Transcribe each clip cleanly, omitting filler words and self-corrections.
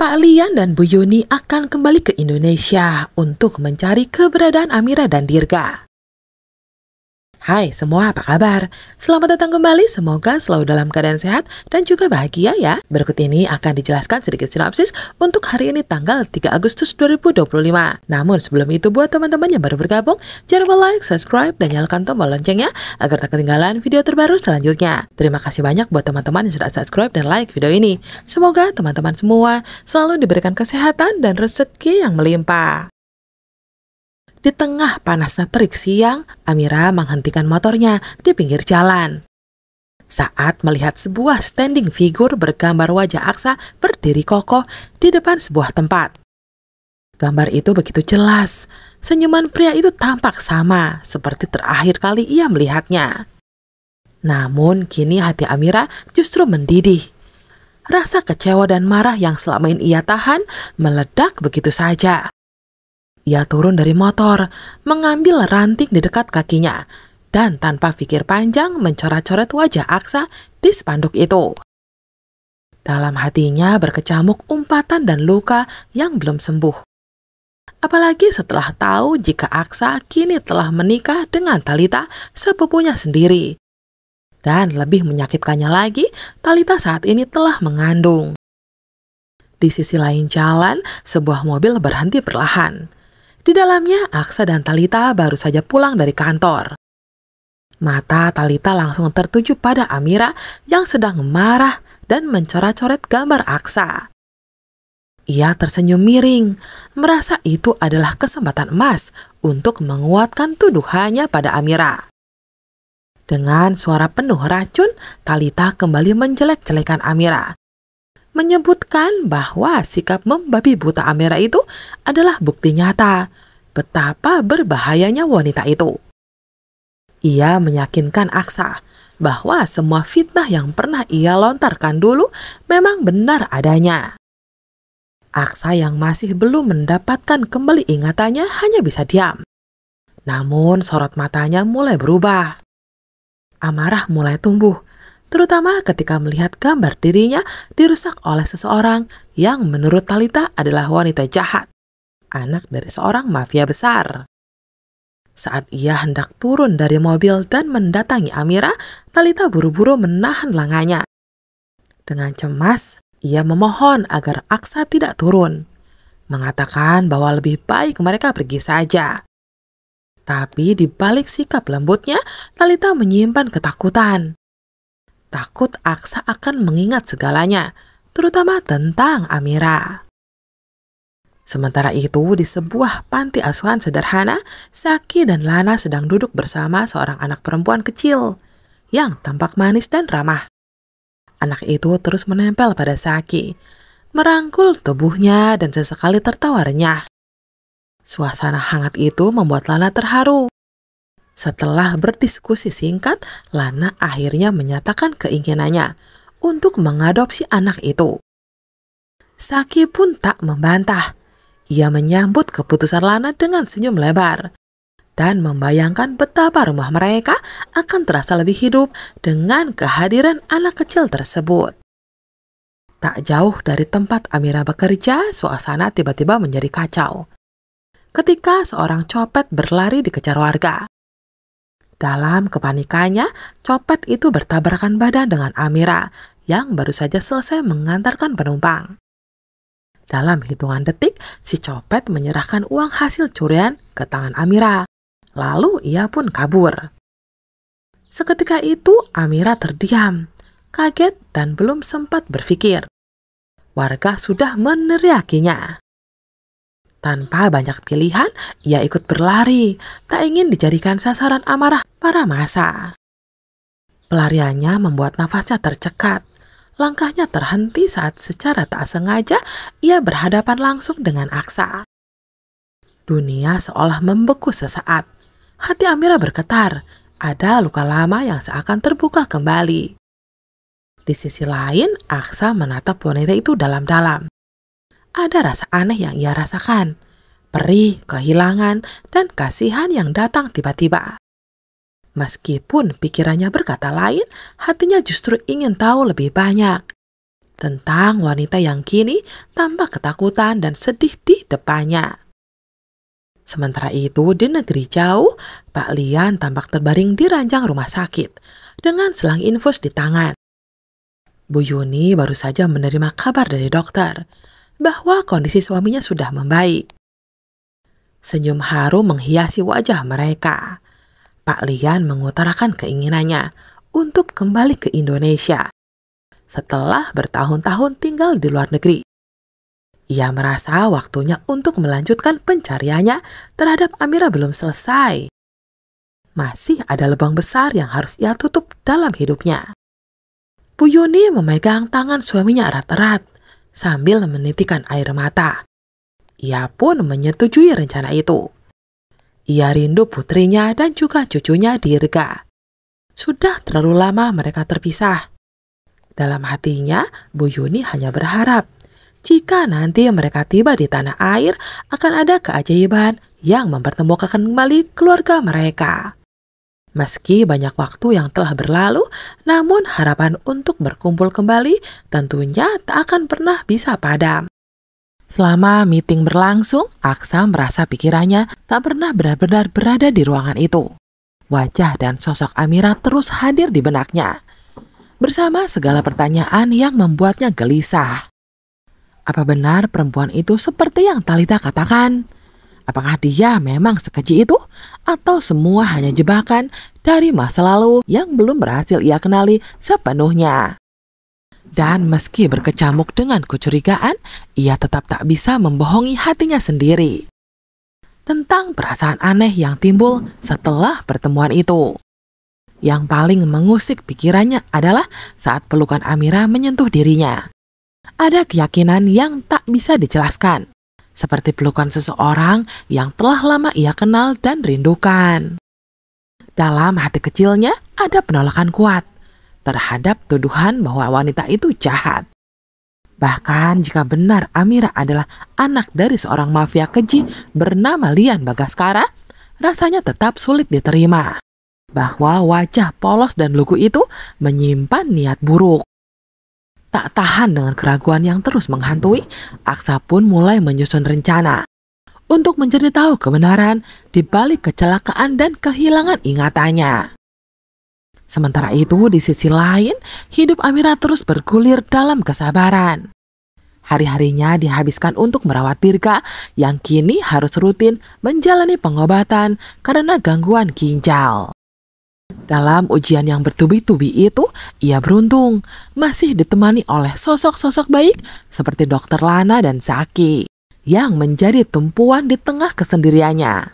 Pak Lian dan Bu Yuni akan kembali ke Indonesia untuk mencari keberadaan Amira dan Dirga. Hai semua, apa kabar? Selamat datang kembali, semoga selalu dalam keadaan sehat dan juga bahagia ya. Berikut ini akan dijelaskan sedikit sinopsis untuk hari ini tanggal 3 Agustus 2025. Namun sebelum itu, buat teman-teman yang baru bergabung, jangan lupa like, subscribe, dan nyalakan tombol loncengnya agar tak ketinggalan video terbaru selanjutnya. Terima kasih banyak buat teman-teman yang sudah subscribe dan like video ini. Semoga teman-teman semua selalu diberikan kesehatan dan rezeki yang melimpah. Di tengah panasnya terik siang, Amira menghentikan motornya di pinggir jalan. Saat melihat sebuah standing figure bergambar wajah Aksa berdiri kokoh di depan sebuah tempat. Gambar itu begitu jelas, senyuman pria itu tampak sama seperti terakhir kali ia melihatnya. Namun kini hati Amira justru mendidih. Rasa kecewa dan marah yang selama ini ia tahan meledak begitu saja. Ia turun dari motor, mengambil ranting di dekat kakinya, dan tanpa pikir panjang mencoret-coret wajah Aksa di spanduk itu. Dalam hatinya berkecamuk umpatan dan luka yang belum sembuh. Apalagi setelah tahu jika Aksa kini telah menikah dengan Thalita, sepupunya sendiri. Dan lebih menyakitkannya lagi, Thalita saat ini telah mengandung. Di sisi lain jalan, sebuah mobil berhenti perlahan. Di dalamnya, Aksa dan Thalita baru saja pulang dari kantor. Mata Thalita langsung tertuju pada Amira yang sedang marah dan mencoret-coret gambar Aksa. Ia tersenyum miring, merasa itu adalah kesempatan emas untuk menguatkan tuduhannya pada Amira. Dengan suara penuh racun, Thalita kembali menjelek-jelekan Amira, menyebutkan bahwa sikap membabi buta Amira itu adalah bukti nyata betapa berbahayanya wanita itu. Ia meyakinkan Aksa bahwa semua fitnah yang pernah ia lontarkan dulu memang benar adanya. Aksa yang masih belum mendapatkan kembali ingatannya hanya bisa diam. Namun sorot matanya mulai berubah. Amarah mulai tumbuh, terutama ketika melihat gambar dirinya dirusak oleh seseorang yang menurut Thalita adalah wanita jahat, anak dari seorang mafia besar. Saat ia hendak turun dari mobil dan mendatangi Amira, Thalita buru-buru menahan lengannya. Dengan cemas, ia memohon agar Aksa tidak turun, mengatakan bahwa lebih baik mereka pergi saja. Tapi di balik sikap lembutnya, Thalita menyimpan ketakutan. Takut Aksa akan mengingat segalanya, terutama tentang Amira. Sementara itu, di sebuah panti asuhan sederhana, Saki dan Lana sedang duduk bersama seorang anak perempuan kecil yang tampak manis dan ramah. Anak itu terus menempel pada Saki, merangkul tubuhnya dan sesekali tertawa renyah. Suasana hangat itu membuat Lana terharu. Setelah berdiskusi singkat, Lana akhirnya menyatakan keinginannya untuk mengadopsi anak itu. Saki pun tak membantah. Ia menyambut keputusan Lana dengan senyum lebar dan membayangkan betapa rumah mereka akan terasa lebih hidup dengan kehadiran anak kecil tersebut. Tak jauh dari tempat Amira bekerja, suasana tiba-tiba menjadi kacau ketika seorang copet berlari dikejar warga. Dalam kepanikannya, copet itu bertabrakan badan dengan Amira yang baru saja selesai mengantarkan penumpang. Dalam hitungan detik, si copet menyerahkan uang hasil curian ke tangan Amira. Lalu ia pun kabur. Seketika itu Amira terdiam, kaget dan belum sempat berpikir. Warga sudah meneriakinya. Tanpa banyak pilihan, ia ikut berlari, tak ingin dijadikan sasaran amarah para massa. Pelariannya membuat nafasnya tercekat. Langkahnya terhenti saat secara tak sengaja ia berhadapan langsung dengan Aksa. Dunia seolah membeku sesaat. Hati Amira bergetar, ada luka lama yang seakan terbuka kembali. Di sisi lain, Aksa menatap wanita itu dalam-dalam. Ada rasa aneh yang ia rasakan, perih, kehilangan, dan kasihan yang datang tiba-tiba. Meskipun pikirannya berkata lain, hatinya justru ingin tahu lebih banyak. tentang wanita yang kini tampak ketakutan dan sedih di depannya. Sementara itu, di negeri jauh, Pak Lian tampak terbaring di ranjang rumah sakit dengan selang infus di tangan. Bu Yuni baru saja menerima kabar dari dokter bahwa kondisi suaminya sudah membaik. Senyum haru menghiasi wajah mereka. Pak Lian mengutarakan keinginannya untuk kembali ke Indonesia setelah bertahun-tahun tinggal di luar negeri. Ia merasa waktunya untuk melanjutkan pencariannya terhadap Amira belum selesai. Masih ada lubang besar yang harus ia tutup dalam hidupnya. Bu Yuni memegang tangan suaminya erat-erat sambil menitikan air mata. Ia pun menyetujui rencana itu. Ia rindu putrinya dan juga cucunya Dirga. Sudah terlalu lama mereka terpisah. Dalam hatinya, Bu Yuni hanya berharap jika nanti mereka tiba di tanah air akan ada keajaiban yang mempertemukan kembali keluarga mereka. Meski banyak waktu yang telah berlalu, namun harapan untuk berkumpul kembali tentunya tak akan pernah bisa padam. Selama meeting berlangsung, Aksa merasa pikirannya tak pernah benar-benar berada di ruangan itu. Wajah dan sosok Amira terus hadir di benaknya, bersama segala pertanyaan yang membuatnya gelisah. Apa benar perempuan itu seperti yang Talita katakan? Apakah dia memang sekeji itu? Atau semua hanya jebakan dari masa lalu yang belum berhasil ia kenali sepenuhnya? Dan meski berkecamuk dengan kecurigaan, ia tetap tak bisa membohongi hatinya sendiri tentang perasaan aneh yang timbul setelah pertemuan itu. Yang paling mengusik pikirannya adalah saat pelukan Amira menyentuh dirinya. Ada keyakinan yang tak bisa dijelaskan, seperti pelukan seseorang yang telah lama ia kenal dan rindukan. Dalam hati kecilnya ada penolakan kuat terhadap tuduhan bahwa wanita itu jahat. Bahkan jika benar Amira adalah anak dari seorang mafia keji bernama Lian Bagaskara, rasanya tetap sulit diterima bahwa wajah polos dan lugu itu menyimpan niat buruk. Tak tahan dengan keraguan yang terus menghantui, Aksa pun mulai menyusun rencana untuk mencari tahu kebenaran di balik kecelakaan dan kehilangan ingatannya. Sementara itu, di sisi lain, hidup Amira terus bergulir dalam kesabaran. Hari-harinya dihabiskan untuk merawat Dirga yang kini harus rutin menjalani pengobatan karena gangguan ginjal. Dalam ujian yang bertubi-tubi itu, ia beruntung masih ditemani oleh sosok-sosok baik seperti Dokter Lana dan Zaki yang menjadi tumpuan di tengah kesendiriannya.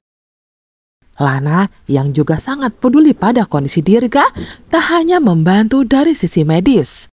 Lana yang juga sangat peduli pada kondisi Dirga tak hanya membantu dari sisi medis,